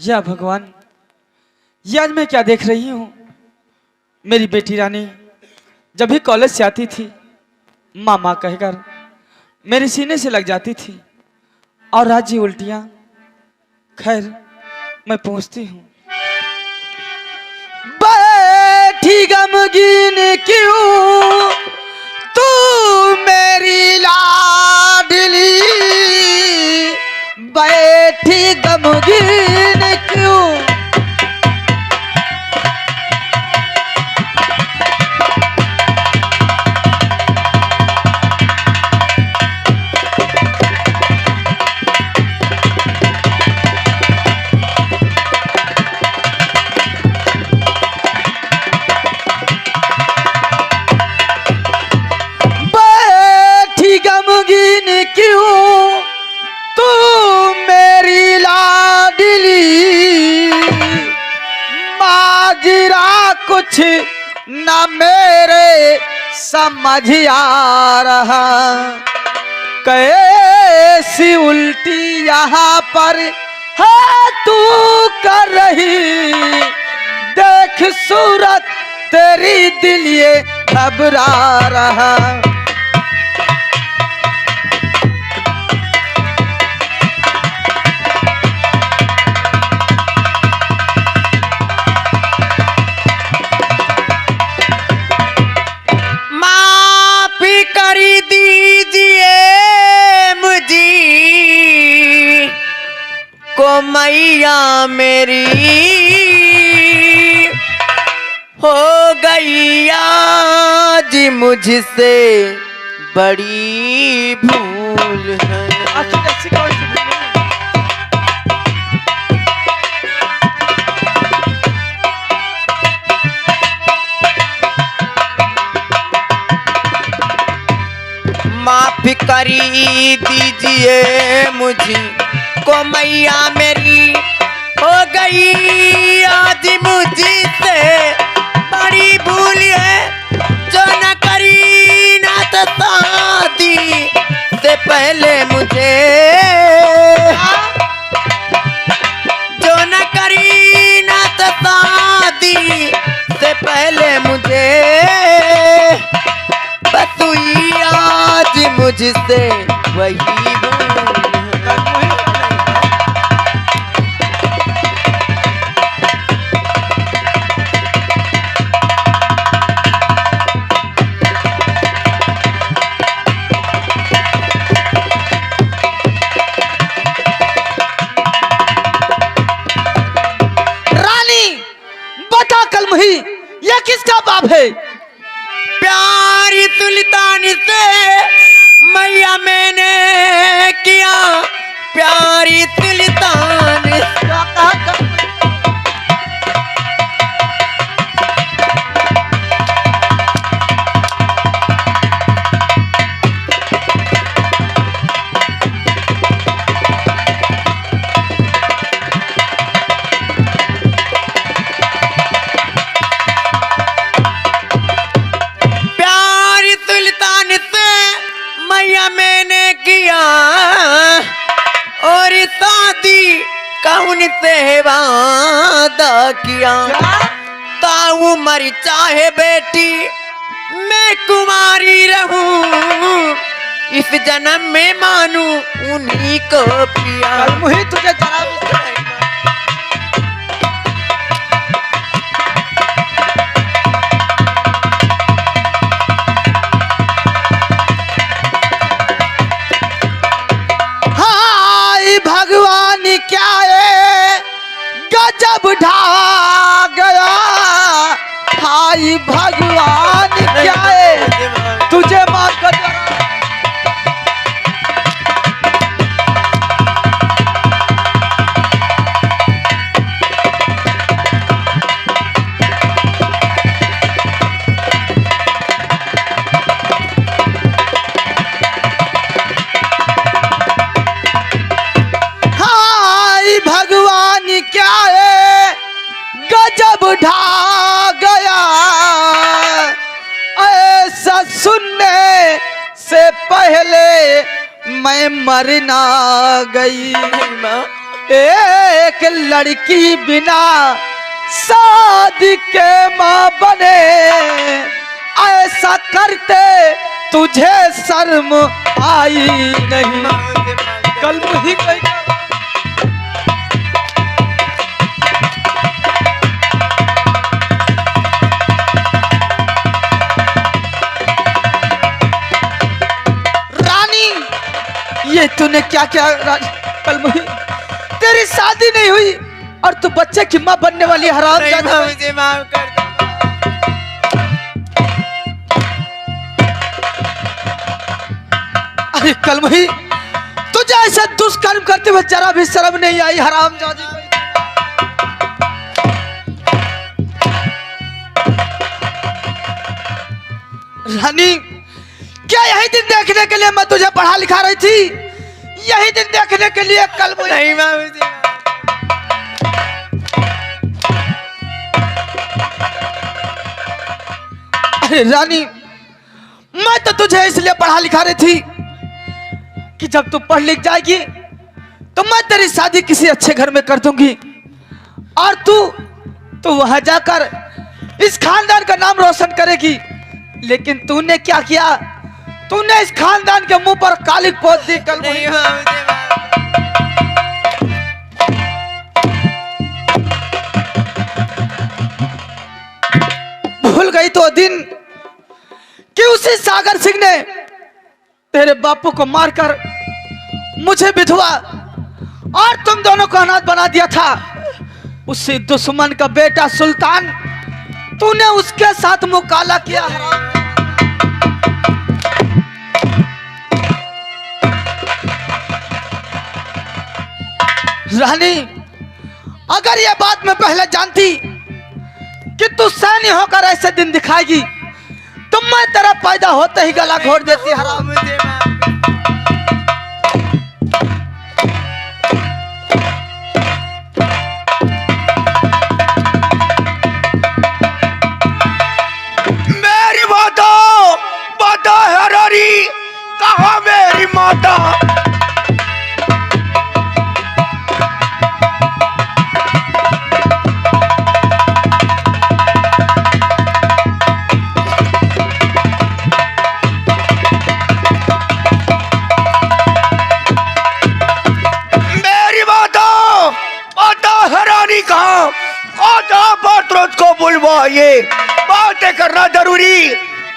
या भगवान, ये आज मैं क्या देख रही हूँ। मेरी बेटी रानी जब भी कॉलेज से आती थी मामा कहकर मेरे सीने से लग जाती थी और आज ये उल्टियाँ। खैर मैं पूछती हूँ, बैठी गमगीन क्यों तू मेरी लाडली, बैठी गमगीन क्यों। कुछ न मेरे समझ आ रहा, कैसी उल्टी यहाँ पर है तू कर रही, देख सूरत तेरी दिल ये घबरा रहा। मैया मेरी हो गई आज मुझसे बड़ी भूल है। माफ करी दीजिए मुझे को मैया मेरी हो गई आज मुझसे बड़ी भूल है, जो न करी ना तो शादी से पहले मुझे, जो न करी ना तो शादी से पहले मुझे, बस हुई आज मुझसे वही भूल। ये किसका बाप है? प्यारी सुल्तान से मैया मैंने किया, प्यारी सुल्तान मैंने किया और शादी कौन से वादा किया, ताऊ मर चाहे बेटी मैं कुमारी रहूं, इस जन्म में मानू उन्हीं को पिया। मुझे तुझे भगवान क्या है गजब ढा गया, हाय भगवान क्या है तुझे माफ कर। क्या है गजब ढा गया, ऐसा सुनने से पहले मैं मर ना गई। एक लड़की बिना शादी के माँ बने, ऐसा करते तुझे शर्म आई नहीं। कल मुझे कहीं ये तूने क्या क्या कल मुझे, तेरी शादी नहीं हुई और तू बच्चे की माँ बनने वाली हराम। मुझे माफ कर दो। अरे कल मुझे तुझे ऐसे दुष्कर्म करते हुए जरा भी शर्म नहीं आई हराम जादी। रानी क्या यही दिन देखने के लिए मैं तुझे पढ़ा लिखा रही थी? यही दिन देखने के लिए कल मुझे नहीं बाबूजी। अरे रानी मैं तो तुझे इसलिए पढ़ा लिखा रही थी कि जब तू पढ़ लिख जाएगी तो मैं तेरी शादी किसी अच्छे घर में कर दूंगी और तू वहां जाकर इस खानदान का नाम रोशन करेगी। लेकिन तूने क्या किया? तूने इस खानदान के मुंह पर कालिक पोत दी। कल नहीं बाबूजी। भूल गई तो दिन कि उसी सागर सिंह ने तेरे बापू को मारकर मुझे विधवा और तुम दोनों को अनाथ बना दिया था। उसी दुश्मन का बेटा सुल्तान, तूने उसके साथ मुंह काला किया। रानी अगर यह बात मैं पहले जानती कि तू सैनी होकर ऐसे दिन दिखाएगी तो मैं तेरा पैदा होते ही गला घोट देती। हराम। मुझे माफ मेरी माता, माता हरारी, कहाँ मेरी माता? मेरी माता, माता हरानी कहाँ? आजा पात्रों को बुलवाइए, बातें करना जरूरी।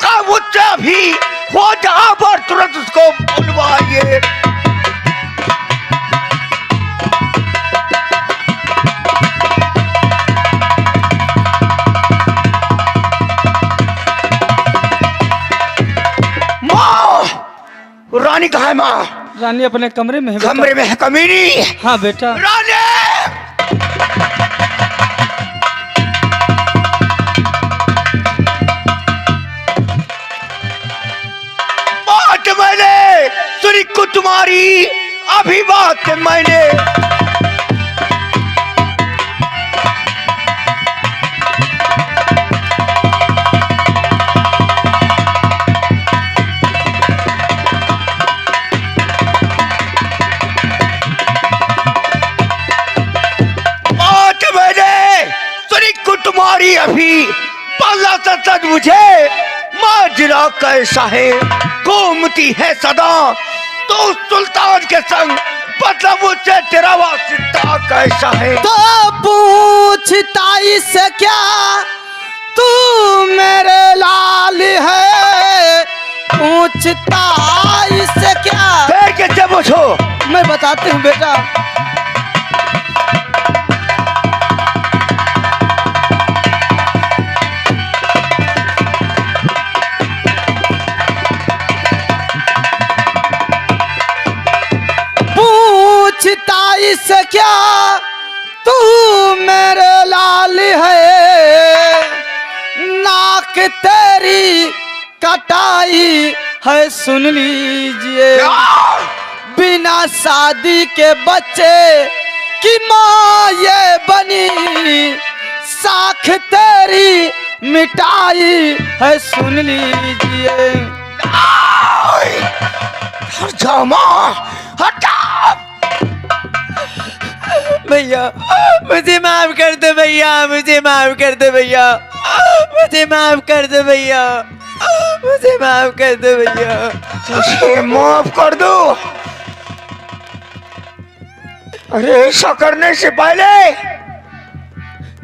कब उच्चा भी हो जहाँ पर तुरंत उसको बुलवाइए। माँ, रानी कहाँ है माँ? रानी अपने कमरे में है। कमरे में है कमीनी। हाँ बेटा। रानी, बात मैंने सुनी को तुम्हारी, अभी बात मैंने। बात मैंने सुनी को तुम्हारी, अभी पल्ला सच मुझे माजरा कैसा है, घूमती है सदा तो सुल्तान के संग, मतलब मुझसे तेरा वास्ता कैसा है? तो पूछता इससे क्या, तू मेरे लाल है। पूछता इससे क्या, फिर कैसे पूछो? मैं बताती हूँ बेटा। पूछता इससे क्या, तू मेरे लाल है। नाक तेरी कटाई है सुन लीजिए, बिना शादी के बच्चे की माँ ये बनी। साख तेरी मिटाई है सुन लीजिए। हट जाओ माँ, हट जाओ। भैया मुझे माफ कर दो भैया, मुझे माफ कर दो भैया, मुझे माफ कर दो भैया, मुझे माफ कर दो भैया। तुझे माफ कर दो? अरे ऐसा करने से पहले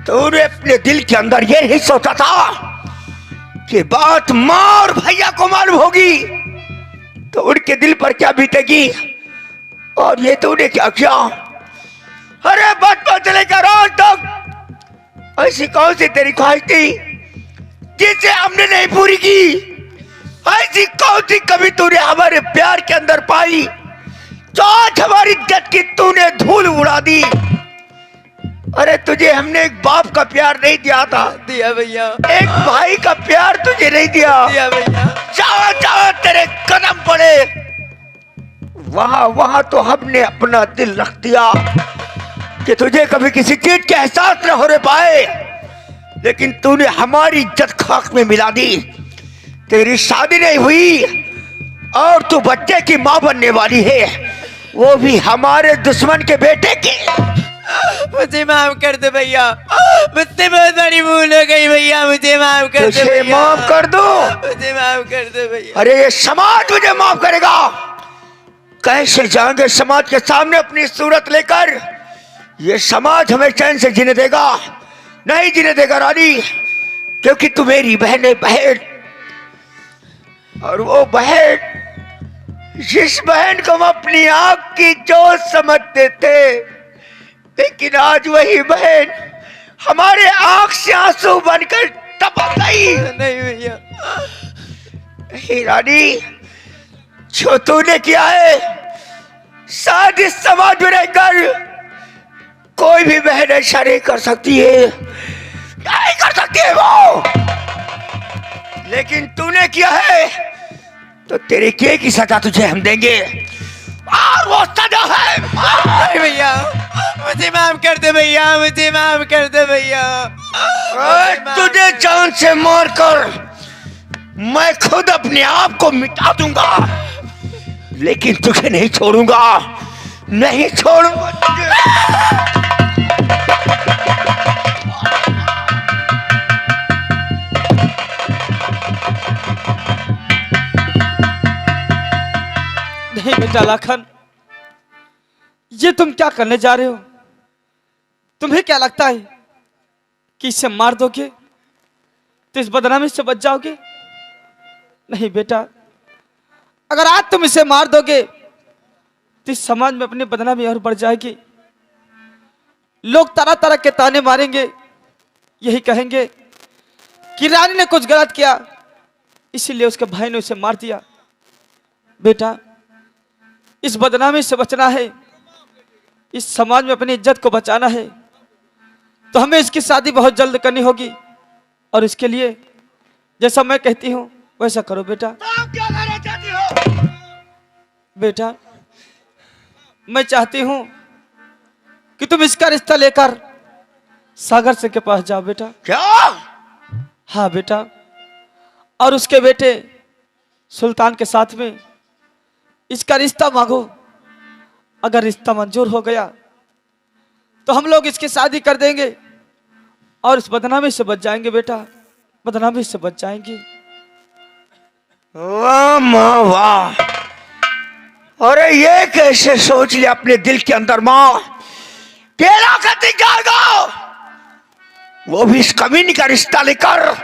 तूने अपने दिल के अंदर ये नहीं सोचा था कि बात माँ और भैया को मालूम होगी तो उनके दिल पर क्या बीतेगी। और ये तूने क्या किया? अरे बचपन से लेकर आज तक ऐसी कौन सी तेरी ख्वाहिश थी जिसे हमने नहीं पूरी की? ऐसी कौन सी कभी तूने हमारे प्यार के अंदर पाई जो आज हमारी इज्जत की तूने धूल उड़ा दी? अरे तुझे हमने एक बाप का प्यार नहीं दिया था, दिया भैया, एक भाई का प्यार तुझे नहीं दिया। दिया भैया। जहाँ जहाँ तेरे कदम पड़े वहां वहां तो हमने अपना दिल रख दिया कि तुझे कभी किसी चीज के एहसास न होने पाए, लेकिन तूने हमारी इज्जत खाक में मिला दी। तेरी शादी नहीं हुई और तू बच्चे की माँ बनने वाली है, वो भी हमारे दुश्मन के बेटे के। मुझे माफ कर दो भैया, मुझसे बहुत बड़ी भूल हो गई भैया, मुझे माफ कर दो तुझे भैया, माफ कर दो? मुझे माफ कर दो भैया। अरे ये समाज मुझे माफ करेगा? कैसे जाएंगे समाज के सामने अपनी सूरत लेकर? ये समाज हमें चैन से जीने देगा? नहीं जीने देगा रानी, क्योंकि तू मेरी बहन है, बहन। और वो बहन जिस बहन को हम अपनी आंख की जोत समझते थे, लेकिन आज वही बहन हमारे आंख से आंसू बनकर टपक गई। नहीं भैया, नहीं रानी, जो तूने किया है शायद इस समाज में रहकर कोई भी बहन ऐसा नहीं कर सकती है, नहीं कर सकती है वो। लेकिन तूने किया है तो तेरे किए की सजा तुझे हम देंगे, और वो सजा है। नहीं भैया, मुझे माफ कर दो भैया, मुझे माफ कर दो भैया। तुझे जान से मारकर मैं खुद अपने आप को मिटा दूंगा, लेकिन तुझे नहीं छोड़ूंगा, नहीं छोड़ूंगा तुझे। नहीं बेटा लाखन, ये तुम क्या करने जा रहे हो? तुम्हें क्या लगता है कि इसे मार दोगे तो इस बदनामी से बच जाओगे? नहीं बेटा, अगर आज तुम इसे मार दोगे तो इस समाज में अपनी बदनामी और बढ़ जाएगी। लोग तरह तरह के ताने मारेंगे, यही कहेंगे कि रानी ने कुछ गलत किया इसीलिए उसके भाई ने उसे मार दिया। बेटा, इस बदनामी से बचना है, इस समाज में अपनी इज्जत को बचाना है, तो हमें इसकी शादी बहुत जल्द करनी होगी। और इसके लिए जैसा मैं कहती हूँ वैसा करो बेटा। तुम क्या करना चाहती हो? बेटा, मैं चाहती हूँ कि तुम इसका रिश्ता लेकर सागर सिंह के पास जाओ बेटा। क्या? हाँ बेटा, और उसके बेटे सुल्तान के साथ में इसका रिश्ता मांगो। अगर रिश्ता मंजूर हो गया तो हम लोग इसकी शादी कर देंगे और इस बदनामी से बच जाएंगे बेटा, बदनामी से बच जाएंगे। वाह माँ वाह! अरे ये कैसे सोच लिया अपने दिल के अंदर माँ? तेरा कति जाएगा, वो भी इस कमीने का रिश्ता लेकर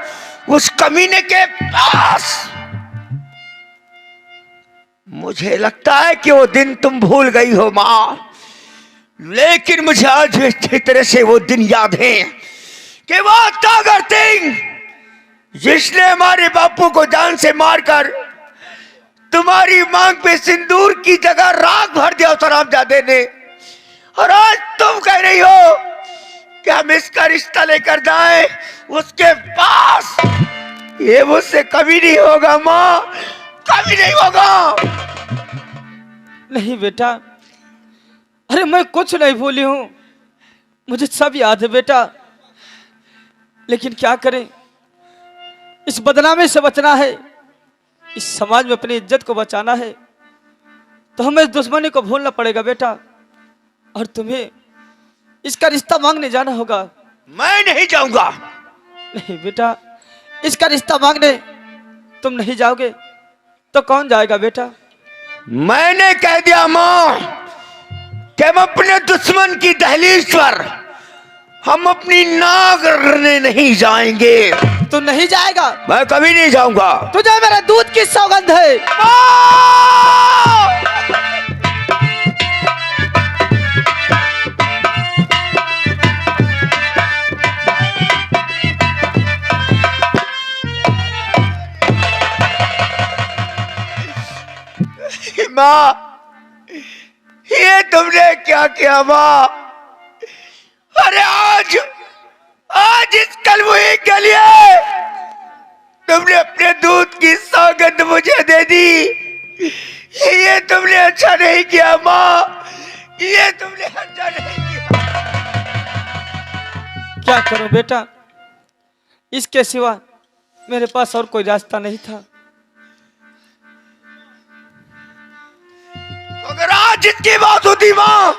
उस कमीने के पास। मुझे लगता है कि वो दिन तुम भूल गई हो माँ, लेकिन मुझे आज भी अच्छी तरह से वो दिन याद है कि वो सागर सिंह जिसने हमारे बापू को जान से मारकर तुम्हारी मांग पे सिंदूर की जगह राख भर दिया उस हरामजादे ने, और आज तुम कह रही हो कि हम इसका रिश्ता लेकर जाएं उसके पास। ये मुझसे कभी नहीं होगा माँ, कभी नहीं होगा। नहीं बेटा, अरे मैं कुछ नहीं भूली हूं, मुझे सब याद है बेटा, लेकिन क्या करें, इस बदनामी से बचना है, इस समाज में अपनी इज्जत को बचाना है, तो हमें इस दुश्मनी को भूलना पड़ेगा बेटा। और तुम्हें इसका रिश्ता मांगने जाना होगा। मैं नहीं जाऊंगा। नहीं बेटा, इसका रिश्ता मांगने तुम नहीं जाओगे तो कौन जाएगा बेटा? मैंने कह दिया मां कि हम अपने दुश्मन की दहलीज पर हम अपनी नाक रगड़ने नहीं जाएंगे। तू नहीं जाएगा? मैं कभी नहीं जाऊंगा। तुझे मेरे दूध की सौगंध है। माँ, ये तुमने क्या किया माँ? अरे आज इस कलमुही के लिए तुमने अपने दूध की सौगंध मुझे दे दी। ये तुमने अच्छा नहीं किया माँ, ये तुमने अच्छा नहीं किया। क्या करूं बेटा, इसके सिवा मेरे पास और कोई रास्ता नहीं था। अगर आज इसकी बात होती माँ,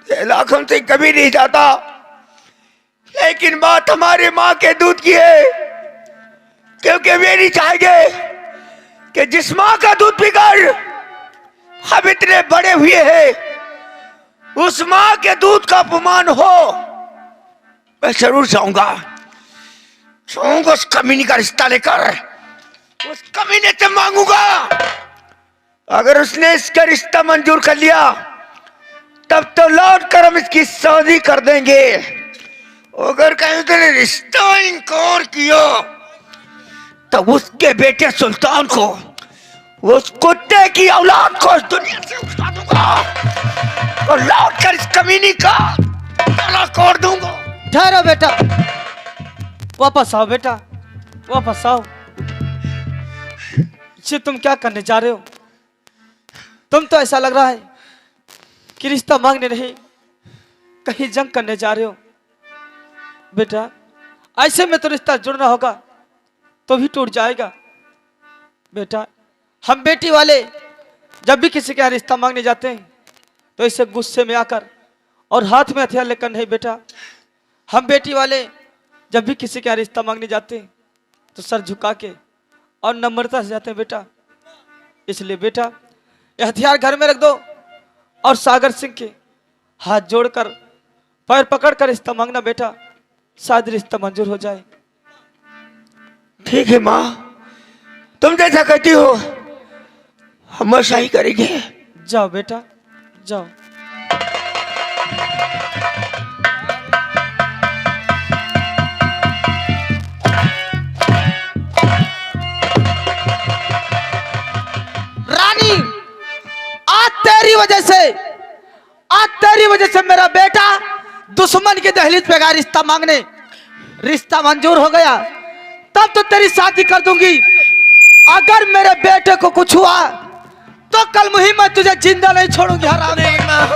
लाखों से कभी नहीं जाता, लेकिन बात हमारे माँ के दूध की है, क्योंकि वे नहीं चाहेंगे कि जिस माँ का दूध पीकर हम इतने बड़े हुए हैं उस माँ के दूध का अपमान हो। मैं जरूर जाऊंगा उस कमीनी का रिश्ता लेकर उस कमीने से मांगूंगा। अगर उसने इसका रिश्ता मंजूर कर लिया तब तो लौट कर हम इसकी शादी कर देंगे। अगर कहीं उसने रिश्ता इनकार किया तब उसके बेटे सुल्तान को, उस कुत्ते की औलाद को इस दुनिया से उठा दूंगा और लौट कर इस कमीनी का गला काट दूंगा। ठहरो बेटा, वापस आओ बेटा, वापस आओ। ये तुम क्या करने जा रहे हो? तुम तो ऐसा लग रहा है कि रिश्ता मांगने नहीं कहीं जंग करने जा रहे हो। बेटा, ऐसे में तो रिश्ता जुड़ना होगा तो भी टूट जाएगा। बेटा, हम बेटी वाले जब भी किसी के यहाँ रिश्ता मांगने जाते हैं तो इसे गुस्से में आकर और हाथ में हथियार लेकर नहीं बेटा। हम बेटी वाले जब भी किसी के यहाँ रिश्ता मांगने जाते हैं तो सर झुका के और नम्रता से जाते हैं बेटा। इसलिए बेटा, ये हथियार घर में रख दो और सागर सिंह के हाथ जोड़कर पैर पकड़कर रिश्ता मांगना बेटा, शायद रिश्ता मंजूर हो जाए। ठीक है माँ, तुम जैसा कहती हो हम ऐसा ही करेंगे। जाओ बेटा, जाओ। रानी, आज तेरी वजह से मेरा बेटा दुश्मन की दहलीज पे गया रिश्ता मांगने। रिश्ता मंजूर हो गया तब तो तेरी शादी कर दूंगी। अगर मेरे बेटे को कुछ हुआ तो कल मुहिम में तुझे जिंदा नहीं छोड़ूंगी। हराम। नहीं माँ,